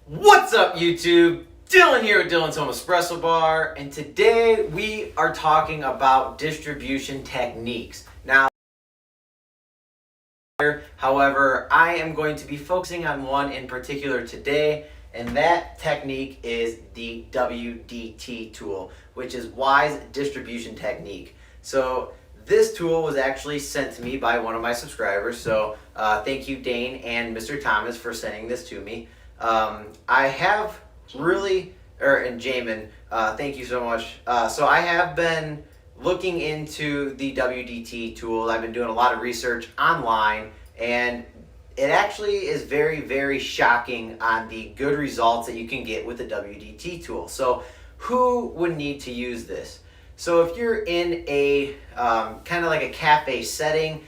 What's up, YouTube? Dylan here with Dylan's Home Espresso Bar, and today we are talking about distribution techniques. Now, however, I am going to be focusing on one in particular today, and that technique is the WDT tool, which is Weiss Distribution Technique. So this tool was actually sent to me by one of my subscribers, so thank you, Dane and Mr. Thomas, for sending this to me. I have really, and Jamin, thank you so much. So I have been looking into the WDT tool. I've been doing a lot of research online, and it actually is very, very shocking on the good results that you can get with the WDT tool. So who would need to use this? So if you're in a kind of like a cafe setting,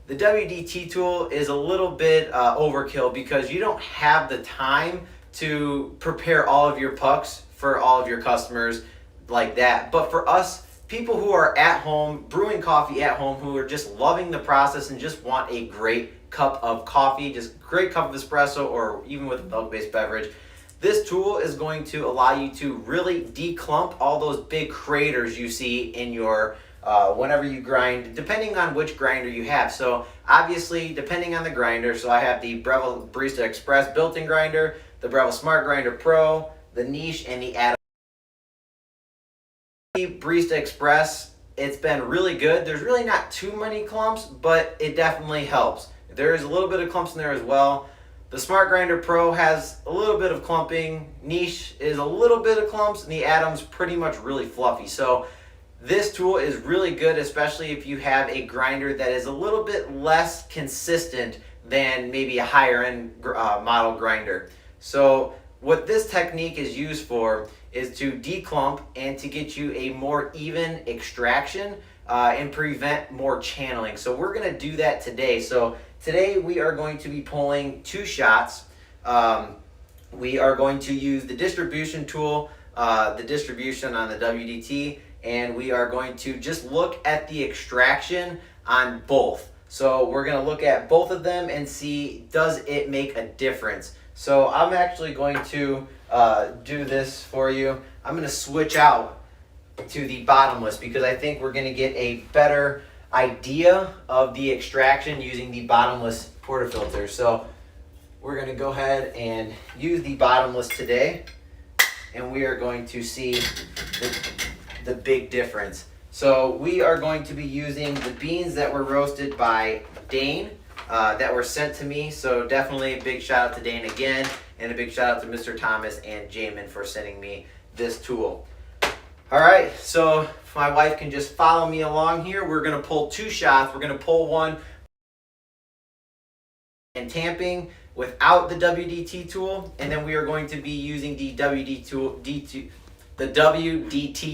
the WDT tool is a little bit overkill because you don't have the time to prepare all of your pucks for all of your customers like that. But for us, people who are at home, brewing coffee at home, who are just loving the process and just want a great cup of coffee, just great cup of espresso, or even with a milk-based beverage, this tool is going to allow you to really declump all those big craters you see in your whenever you grind, depending on which grinder you have. So obviously, depending on the grinder, so I have the Breville Barista Express built-in grinder, the Breville Smart Grinder Pro, the Niche, and the add-on. The Barista Express, it's been really good. There's really not too many clumps, but it definitely helps. There is a little bit of clumps in there as well. The Smart Grinder Pro has a little bit of clumping. Niche is a little bit of clumps, and the Atom's pretty much really fluffy. So this tool is really good, especially if you have a grinder that is a little bit less consistent than maybe a higher end model grinder. So what this technique is used for is to declump and to get you a more even extraction and prevent more channeling. So we're going to do that today. So today we are going to be pulling 2 shots. We are going to use the distribution tool, the distribution on the WDT, and we are going to just look at the extraction on both. So we're going to look at both of them and see, does it make a difference? So I'm actually going to do this for you. I'm going to switch out to the bottomless because I think we're going to get a better idea of the extraction using the bottomless portafilter. So we're going to go ahead and use the bottomless today, and we are going to see the big difference. So we are going to be using the beans that were roasted by Dane that were sent to me. So definitely a big shout out to Dane again, and a big shout out to Mr. Thomas and Jamin for sending me this tool. All right, so if my wife can just follow me along here, we're going to pull 2 shots. We're going to pull one and tamping without the WDT tool, and then we are going to be using the WDT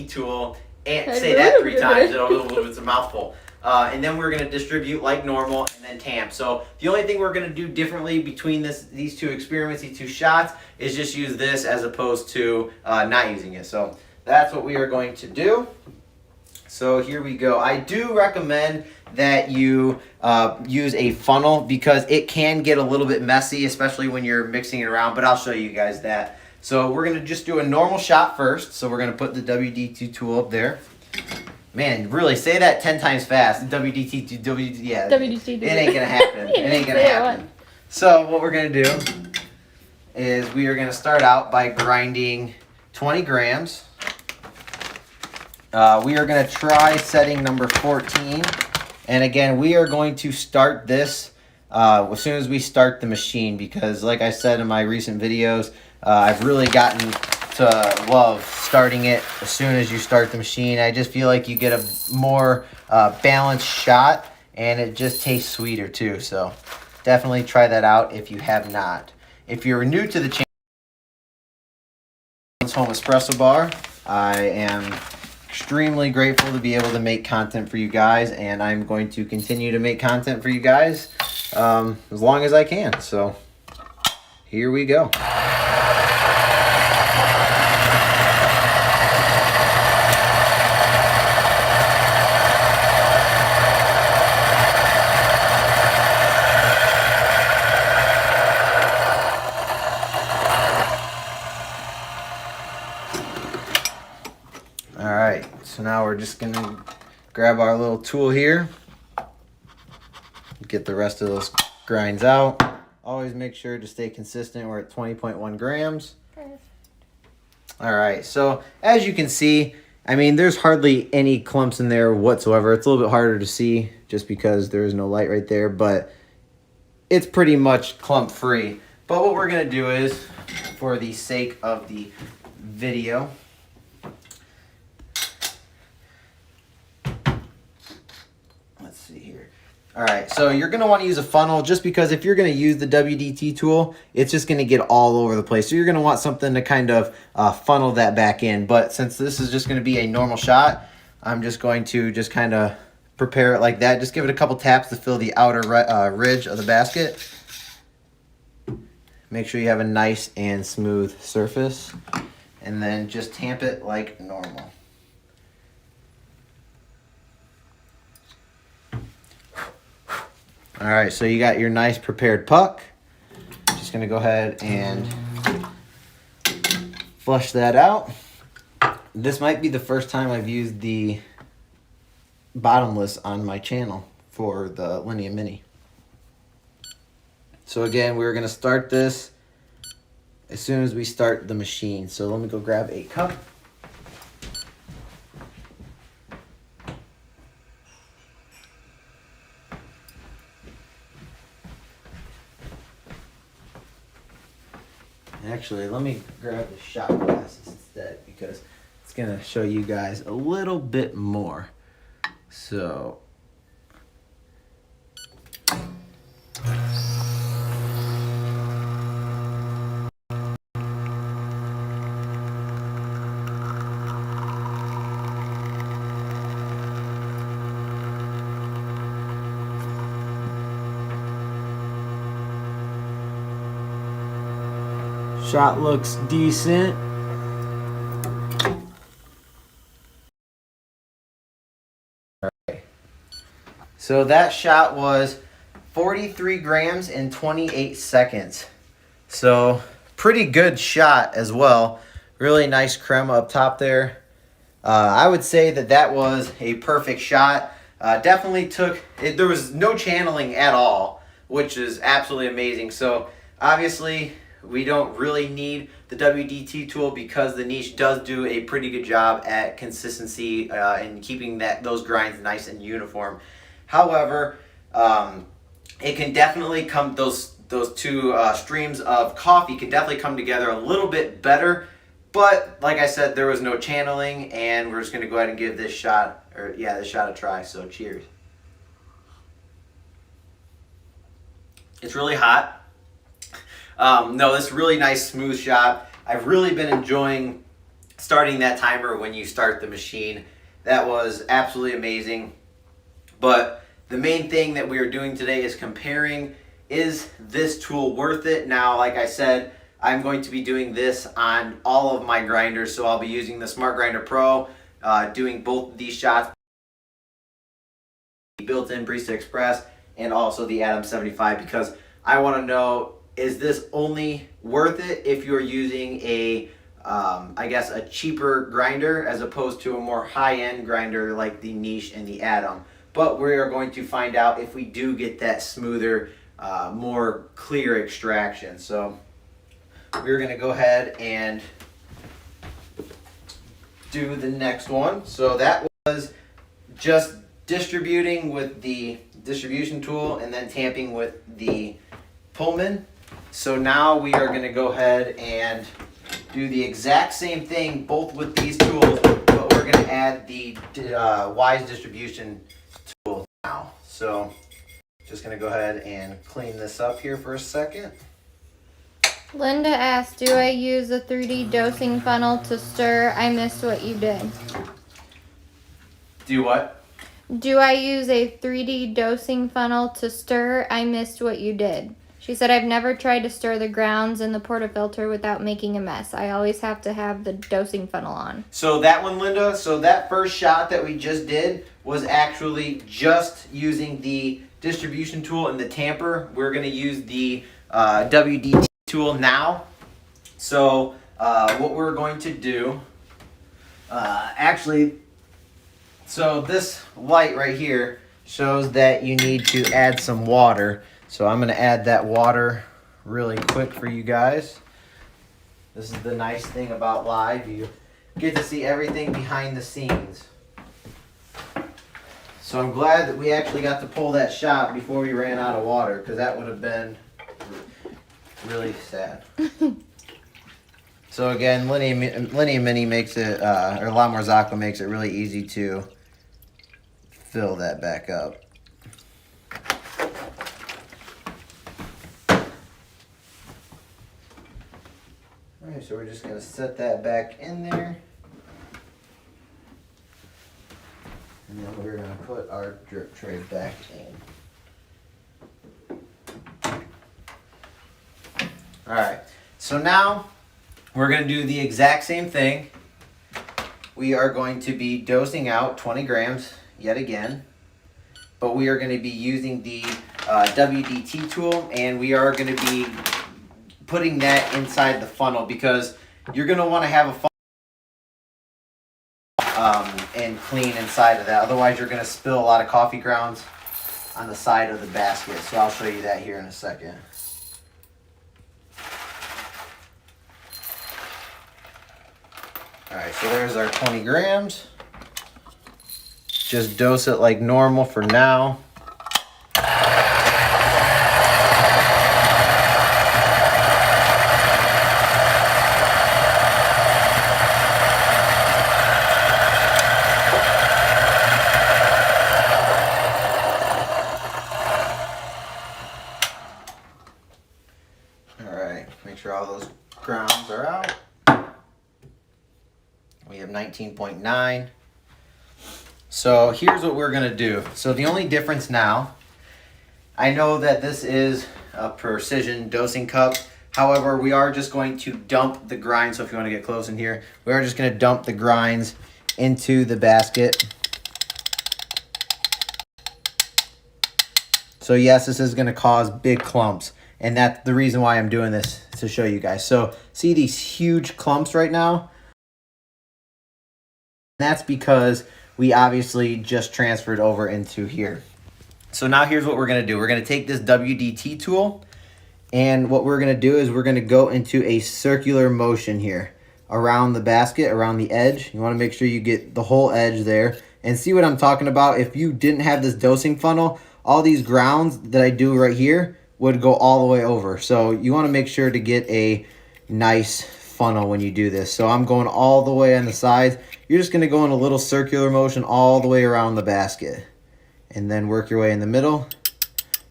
tool, and say that 3 times. It's a mouthful. And then we're going to distribute like normal and then tamp. So the only thing we're going to do differently between these 2 experiments, these 2 shots, is just use this as opposed to not using it. So that's what we are going to do. So here we go. I do recommend that you use a funnel because it can get a little bit messy, especially when you're mixing it around, but I'll show you guys that. So we're going to just do a normal shot first. So we're going to put the WDT tool up there. Man, really, say that 10 times fast. WDT, yeah. WDT. It ain't going to happen. It ain't going to happen. So what we're going to do is we are going to start out by grinding 20 grams. We are going to try setting number 14. And again, we are going to start this as soon as we start the machine because, like I said in my recent videos, I've really gotten to love starting it as soon as you start the machine. I just feel like you get a more balanced shot, and it just tastes sweeter too. So definitely try that out if you have not. If you're new to the channel, Home Espresso Bar, I am extremely grateful to be able to make content for you guys, and I'm going to continue to make content for you guys as long as I can. So here we go. we're just gonna grab our little tool here, get the rest of those grinds out. Always make sure to stay consistent. We're at 20.1 grams. All right, so as you can see, I mean, there's hardly any clumps in there whatsoever. It's a little bit harder to see just because there is no light right there, but it's pretty much clump free. But what we're gonna do is, for the sake of the video, let's see here. All right, so you're gonna wanna use a funnel just because if you're gonna use the WDT tool, it's just gonna get all over the place. So you're gonna want something to kind of funnel that back in. But since this is just gonna be a normal shot, I'm just going to just kind of prepare it like that. Just give it a couple taps to fill the outer ridge of the basket. Make sure you have a nice and smooth surface. And then just tamp it like normal. All right, so you got your nice prepared puck. Just gonna go ahead and flush that out. This might be the first time I've used the bottomless on my channel for the Linea Mini. So again, we're gonna start this as soon as we start the machine. So let me go grab a cup. Actually, let me grab the shot glasses instead because it's gonna show you guys a little bit more. So, shot looks decent. Alright. So that shot was 43 grams in 28 seconds. So pretty good shot as well. Really nice crema up top there. I would say that that was a perfect shot. Definitely took it. There was no channeling at all, which is absolutely amazing. So obviously, we don't really need the WDT tool because the niche does do a pretty good job at consistency and keeping those grinds nice and uniform. However, it can definitely come, those two streams of coffee can definitely come together a little bit better. But like I said, there was no channeling, and we're just going to go ahead and give this shot, this shot a try. So cheers. It's really hot. No, this is a really nice smooth shot. I've really been enjoying starting that timer when you start the machine. That was absolutely amazing. But the main thing that we are doing today is comparing, is this tool worth it? Now, like I said, I'm going to be doing this on all of my grinders. So I'll be using the Smart Grinder Pro, doing both of these shots, the built-in Barista Express, and also the Atom 75, because I want to know, is this only worth it if you're using a, I guess, a cheaper grinder as opposed to a more high-end grinder like the Niche and the Atom? But we are going to find out if we do get that smoother, more clear extraction. So we're going to go ahead and do the next one. So that was just distributing with the distribution tool and then tamping with the Pullman. So now we are going to go ahead and do the exact same thing both with these tools, but we're going to add the Weiss Distribution tool now. So just going to go ahead and clean this up here for a second. Linda asked, do I use a 3D dosing funnel to stir? I missed what you did. Do what? Do I use a 3D dosing funnel to stir? I missed what you did. She said, I've never tried to stir the grounds in the portafilter without making a mess. I always have to have the dosing funnel on. So that one, Linda, so that first shot that we just did was actually just using the distribution tool and the tamper. We're going to use the WDT tool now. So what we're going to do, actually, So this light right here shows that you need to add some water. So I'm gonna add that water really quick for you guys. This is the nice thing about live. You get to see everything behind the scenes. So I'm glad that we actually got to pull that shot before we ran out of water, because that would have been really sad. So again, Linea Mini makes it, or La Marzocco makes it really easy to fill that back up. Alright, so we're just going to set that back in there. And then we're going to put our drip tray back in. Alright, so now we're going to do the exact same thing. We are going to be dosing out 20 grams yet again. But we are going to be using the WDT tool, and we are going to be putting that inside the funnel, because you're going to want to have a funnel and clean inside of that. Otherwise, you're going to spill a lot of coffee grounds on the side of the basket. So I'll show you that here in a second. All right, so there's our 20 grams. Just dose it like normal for now. Make sure all those grounds are out. We have 19.9. So here's what we're gonna do. So the only difference now, I know that this is a precision dosing cup. However, we are just going to dump the grinds. So if you want to get close in here, we are just gonna dump the grinds into the basket. So yes, this is gonna cause big clumps. And that's the reason why I'm doing this, to show you guys. So see these huge clumps right now? That's because we obviously just transferred over into here. So now here's what we're gonna do. We're gonna take this WDT tool, and what we're gonna do is we're gonna go into a circular motion here around the basket, around the edge. You wanna make sure you get the whole edge there. And see what I'm talking about? If you didn't have this dosing funnel, all these grounds that I do right here would go all the way over. So you want to make sure to get a nice funnel when you do this. So I'm going all the way on the sides. You're just going to go in a little circular motion all the way around the basket, and then work your way in the middle.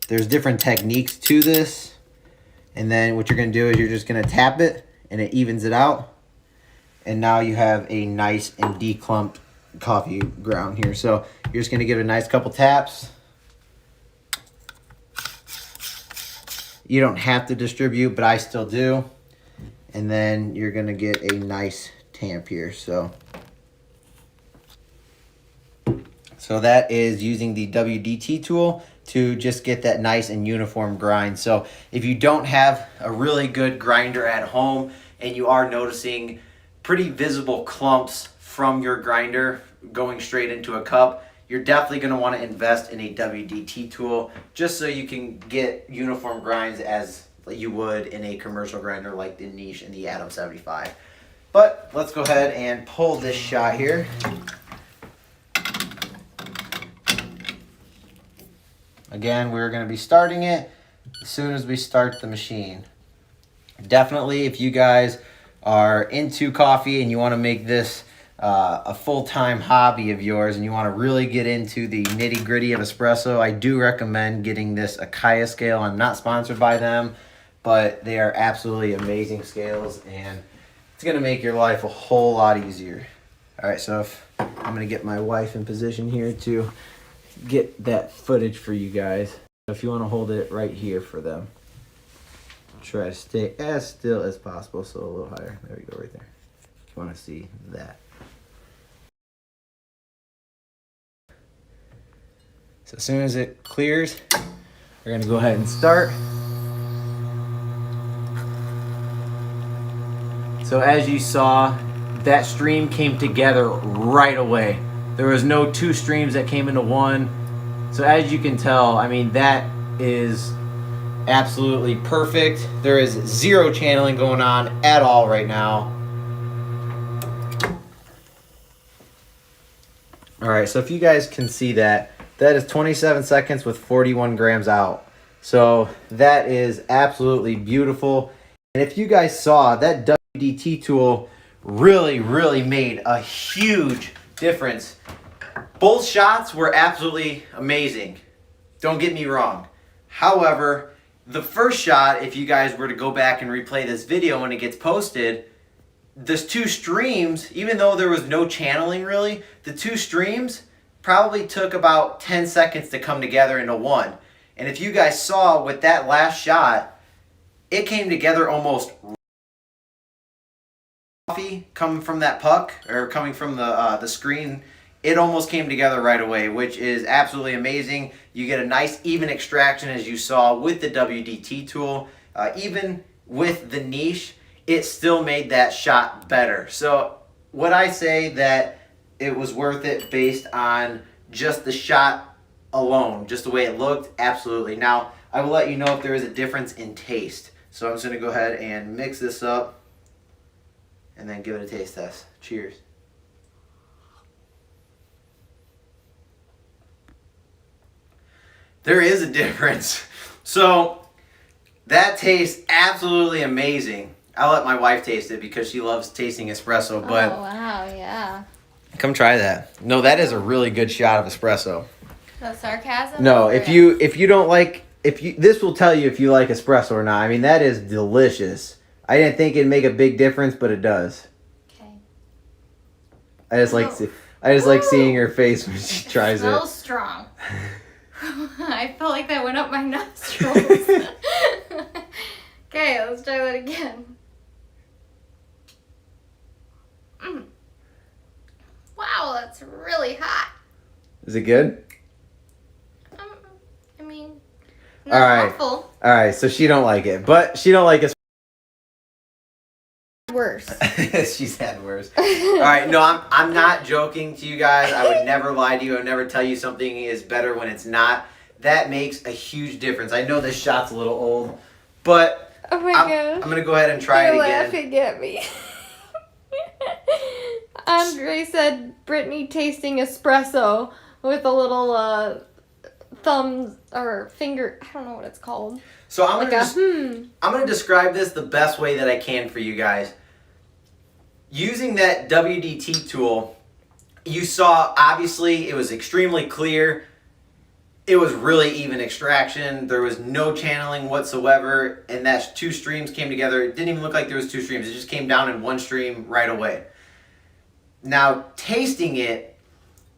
There's different techniques to this. And then what you're going to do is you're just going to tap it, and it evens it out. And now you have a nice and declumped coffee ground here. So you're just going to give it a nice couple taps. You don't have to distribute, but I still do. And then you're gonna get a nice tamp here. So that is using the WDT tool to just get that nice and uniform grind. So if you don't have a really good grinder at home and you are noticing pretty visible clumps from your grinder going straight into a cup, you're definitely going to want to invest in a WDT tool, just so you can get uniform grinds as you would in a commercial grinder like the Niche and the Atom 75. But let's go ahead and pull this shot here. Again, we're going to be starting it as soon as we start the machine. Definitely, if you guys are into coffee and you want to make this a full-time hobby of yours, and you want to really get into the nitty-gritty of espresso, I do recommend getting this Acaia scale. I'm not sponsored by them, but they are absolutely amazing scales, and it's going to make your life a whole lot easier. All right, so I'm going to get my wife in position here to get that footage for you guys. If you want to hold it right here for them, try to stay as still as possible, so a little higher. There we go, right there. If you want to see that. So as soon as it clears, we're going to go ahead and start. So as you saw, that stream came together right away. There was no two streams that came into one. So as you can tell, I mean, that is absolutely perfect. There is zero channeling going on at all right now. All right, so if you guys can see that, that is 27 seconds with 41 grams out. So that is absolutely beautiful. And if you guys saw, that WDT tool really made a huge difference. Both shots were absolutely amazing. Don't get me wrong. However, the first shot, if you guys were to go back and replay this video when it gets posted, those two streams, even though there was no channeling really, the two streams probably took about 10 seconds to come together into one. And if you guys saw with that last shot, it came together almost coffee coming from that puck, or coming from the screen. It almost came together right away, which is absolutely amazing. You get a nice even extraction, as you saw with the WDT tool. Even with the niche, it still made that shot better. So would I say that it was worth it based on just the shot alone, just the way it looked? Absolutely. Now, I will let you know if there is a difference in taste. So I'm just going to go ahead and mix this up and then give it a taste test. Cheers. There is a difference. So that tastes absolutely amazing. I'll let my wife taste it because she loves tasting espresso. But oh wow, yeah. Come try that. No, that is a really good shot of espresso. No sarcasm? No, if you don't like, this will tell you if you like espresso or not. I mean, that is delicious. I didn't think it'd make a big difference, but it does. Okay. I just like seeing her face when she tries it. Smells strong. I felt like that went up my nostrils. Okay, let's try that again. Wow, that's really hot. Is it good? I mean, all right. awful. All right, so she don't like it, but she don't like it. Worse. She's had worse. All right, no, I'm not joking to you guys. I would never lie to you. I would never tell you something is better when it's not. That makes a huge difference. I know this shot's a little old, but oh my gosh. I'm gonna go ahead and try it You're again. laughing at me. Andre said Brittany tasting espresso with a little thumbs or finger. I don't know what it's called. So I'm gonna describe this the best way that I can for you guys. Using that WDT tool, you saw obviously it was extremely clear. It was really even extraction. There was no channeling whatsoever, and that two streams came together. It didn't even look like there was two streams. It just came down in one stream right away. Now, tasting it,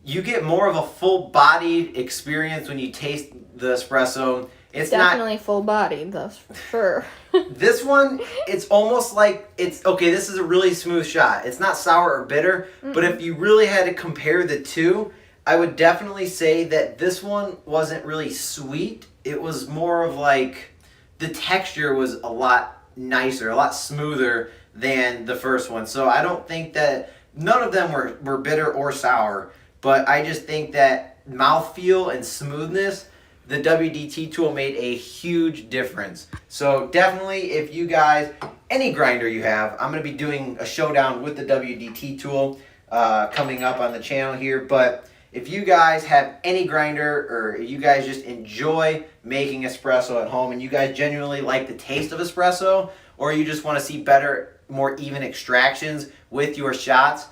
you get more of a full-bodied experience when you taste the espresso. It's definitely full-bodied, that's for sure. This one, it's almost like it's okay. This is a really smooth shot. It's not sour or bitter, but if you really had to compare the two, I would definitely say that this one wasn't really sweet. It was more of like the texture was a lot nicer, a lot smoother than the first one. So I don't think that none of them were bitter or sour, but I just think that mouthfeel and smoothness, the WDT tool made a huge difference. So definitely, if you guys, any grinder you have, I'm going to be doing a showdown with the WDT tool coming up on the channel here. But if you guys have any grinder, or you guys just enjoy making espresso at home and you guys genuinely like the taste of espresso, or you just want to see better, more even extractions with your shots,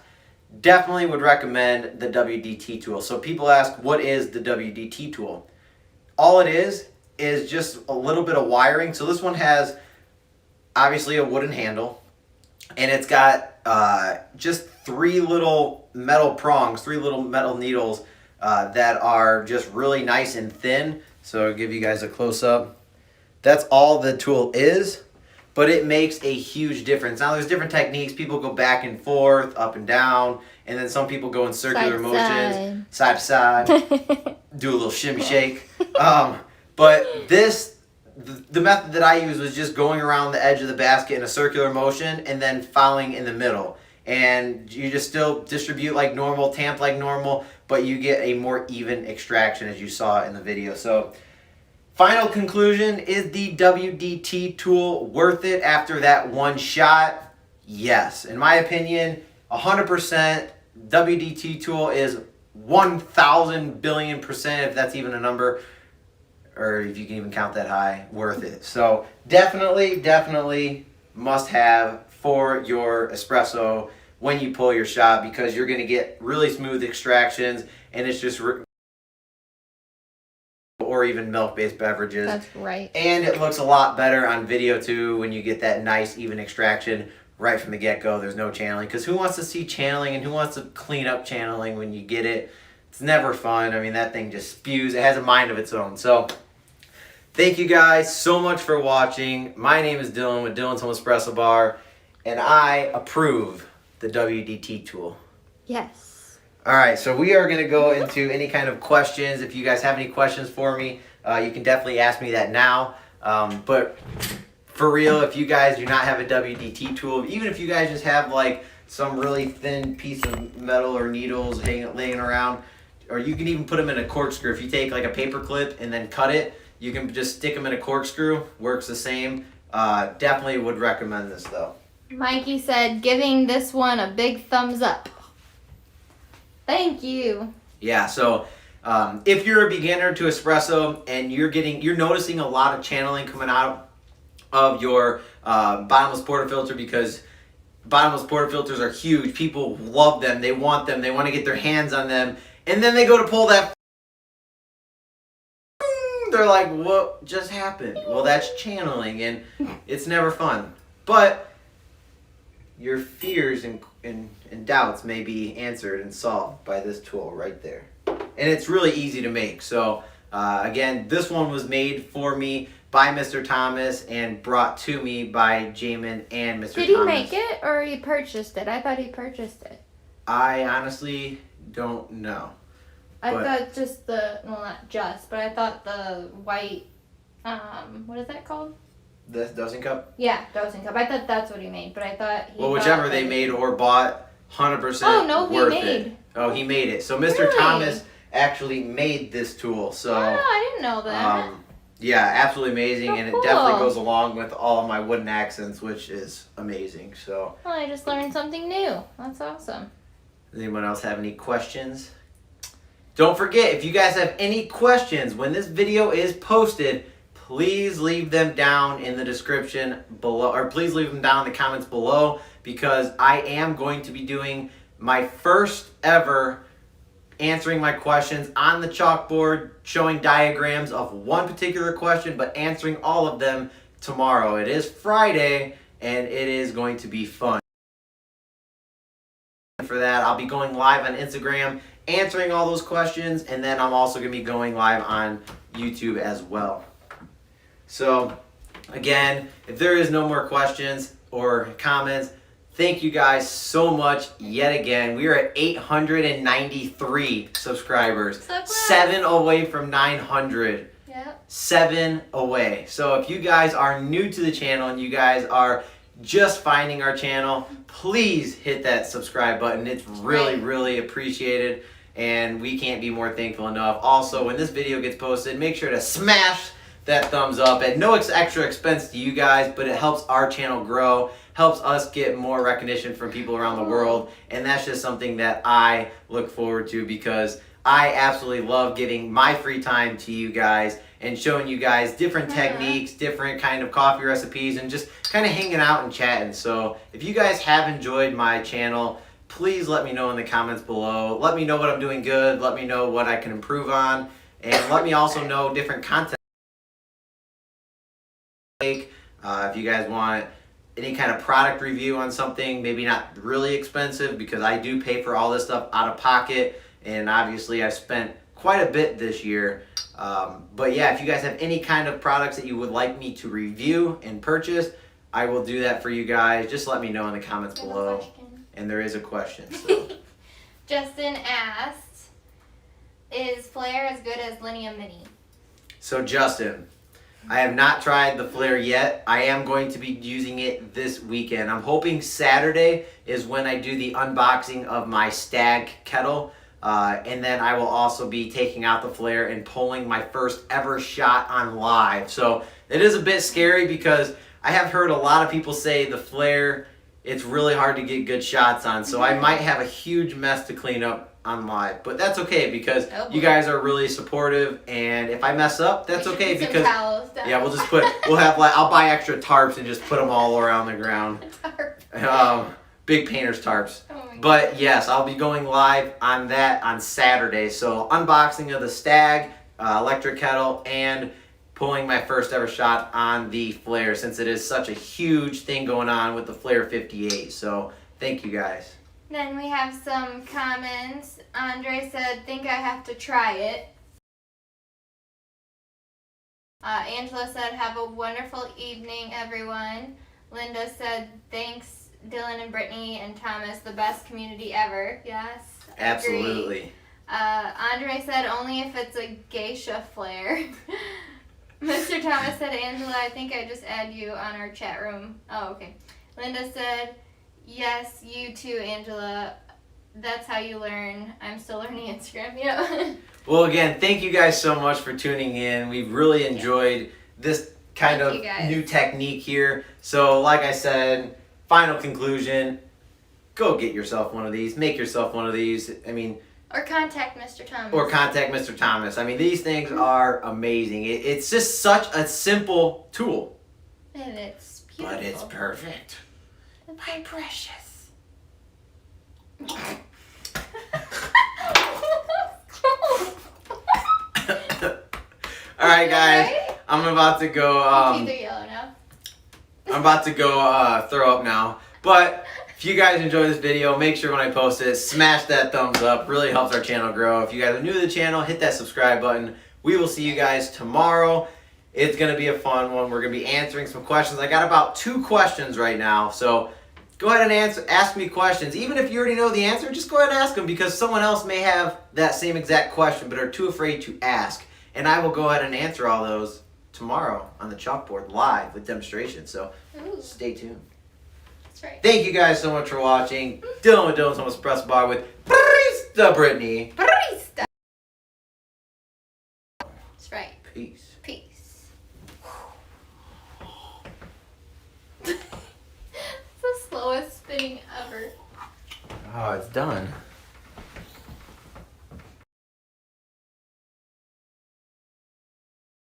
definitely would recommend the WDT tool. So people ask, what is the WDT tool? All it is just a little bit of wiring. So this one has obviously a wooden handle, and it's got just three little metal prongs, three little metal needles that are just really nice and thin. So I'll give you guys a close-up. That's all the tool is, but it makes a huge difference. Now there's different techniques. People go back and forth, up and down, and then some people go in circular motions, side to side, do a little shimmy shake. But the method that I used was just going around the edge of the basket in a circular motion and then following in the middle. and you just still distribute like normal, tamp like normal, but you get a more even extraction as you saw in the video. So final conclusion, is the WDT tool worth it after that one shot? Yes. In my opinion, 100% WDT tool is 1,000 billion %, if that's even a number, or if you can even count that high, worth it. So definitely must have for your espresso when you pull your shot, because you're going to get really smooth extractions, and it's just or even milk-based beverages. That's right. And it looks a lot better on video too when you get that nice even extraction right from the get-go. There's no channeling, because who wants to see channeling and who wants to clean up channeling when you get it? It's never fun. I mean, that thing just spews. It has a mind of its own. So thank you guys so much for watching. My name is Dylan with Dylan's Home Espresso Bar, and I approve the WDT tool. Yes. All right, so we are going to go into any kind of questions. If you guys have any questions for me, you can definitely ask me that now. But for real, if you guys do not have a WDT tool, even if you guys just have like some really thin piece of metal or needles laying around, or you can even put them in a corkscrew. If you take like a paper clip and then cut it, you can just stick them in a corkscrew. Works the same. Definitely would recommend this though. Mikey said, giving this one a big thumbs up. Thank you. Yeah, so if you're a beginner to espresso and you're noticing a lot of channeling coming out of your bottomless portafilter, because bottomless portafilters are huge. People love them. They want them. They want to get their hands on them. And then they go to pull that. They're like, what just happened? Well, that's channeling, and it's never fun. But your fears and doubts may be answered and solved by this tool right there. And it's really easy to make. So again, this one was made for me by Mr. Thomas and brought to me by Jamin and Mr. Thomas. Did he make it or he purchased it? I thought he purchased it. I honestly don't know. I thought just well, not just, but I thought the white, what is that called? The dosing cup? Yeah, dosing cup. I thought that's what he made, but I thought he Well, whichever they made or bought, 100% Oh, no, he worth made. it. Oh, he made it. So Mr. Really? Thomas actually made this tool. So Oh, I didn't know that. yeah, absolutely amazing, Oh, and cool. it definitely goes along with all of my wooden accents, which is amazing. So Well, I just learned something new. That's awesome. does anyone else have any questions? Don't forget, if you guys have any questions when this video is posted, please leave them down in the description below, or please leave them down in the comments below, because I am going to be doing my first ever answering my questions on the chalkboard, showing diagrams of one particular question, but answering all of them tomorrow. It is Friday, and it is going to be fun. For that, I'll be going live on Instagram, answering all those questions, and then I'm also going to be going live on YouTube as well. So, again, if there is no more questions or comments, thank you guys so much yet again. We are at 893 subscribers. So close. 7 away from 900. Yep. 7 away. So if you guys are new to the channel and you guys are just finding our channel, please hit that subscribe button. It's really appreciated, and we can't be more thankful enough. Also, when this video gets posted, make sure to smash that thumbs up at no extra expense to you guys, but it helps our channel grow, helps us get more recognition from people around the world, and that's just something that I look forward to, because I absolutely love giving my free time to you guys and showing you guys different techniques, different kind of coffee recipes, and just kind of hanging out and chatting. So if you guys have enjoyed my channel, please let me know in the comments below. Let me know what I'm doing good. Let me know what I can improve on, and let me also know different content. If you guys want any kind of product review on something, maybe not really expensive, because I do pay for all this stuff out of pocket, and obviously I've spent quite a bit this year. But yeah, if you guys have any kind of products that you would like me to review and purchase, I will do that for you guys. Just let me know in the comments below. And there is a question. So. Justin asked, is Flare as good as Linea Mini? So Justin, I have not tried the flare yet. I am going to be using it this weekend. I'm hoping Saturday is when I do the unboxing of my Stag kettle. And then I will also be taking out the flare and pulling my first ever shot on live. So it is a bit scary because I have heard a lot of people say the flare, it's really hard to get good shots on. So I might have a huge mess to clean up on live, but that's okay because you guys are really supportive, and if I mess up, that's okay because yeah, I'll buy extra tarps and just put them all around the ground. Big painter's tarps. But yes, I'll be going live on that on Saturday. So unboxing of the Stag electric kettle and pulling my first ever shot on the flare, since it is such a huge thing going on with the Flare 58. So thank you guys. Then we have some comments. Andre said, think I have to try it. Angela said, have a wonderful evening, everyone. Linda said, thanks, Dylan and Brittany and Thomas, the best community ever. Yes, absolutely. Andre said, only if it's a geisha flare. Mr. Thomas said, Angela, I think I just add you on our chat room. Oh, okay. Linda said, yes, you too, Angela. That's how you learn. I'm still learning Instagram. Yeah. Well, again, thank you guys so much for tuning in. We've really enjoyed this kind of new technique here. So, like I said, final conclusion, go get yourself one of these. Make yourself one of these. I mean... Or contact Mr. Thomas. I mean, these things are amazing. It's just such a simple tool. And it's beautiful. But it's perfect. My precious. Alright guys, I'm about to go I'm about to go throw up now. But if you guys enjoy this video, make sure when I post it, smash that thumbs up. Really helps our channel grow. If you guys are new to the channel, hit that subscribe button. We will see you guys tomorrow. It's going to be a fun one. We're going to be answering some questions. I got about 2 questions right now. So go ahead and ask me questions. Even if you already know the answer, just go ahead and ask them, because someone else may have that same exact question but are too afraid to ask. And I will go ahead and answer all those tomorrow on the chalkboard live with demonstration. So stay tuned. That's right. Thank you guys so much for watching. Dylan with Dylan's Home Espresso Bar with Barista Brittany. Barista. That's right. Peace. Peace. It's the slowest spinning ever. Oh, it's done.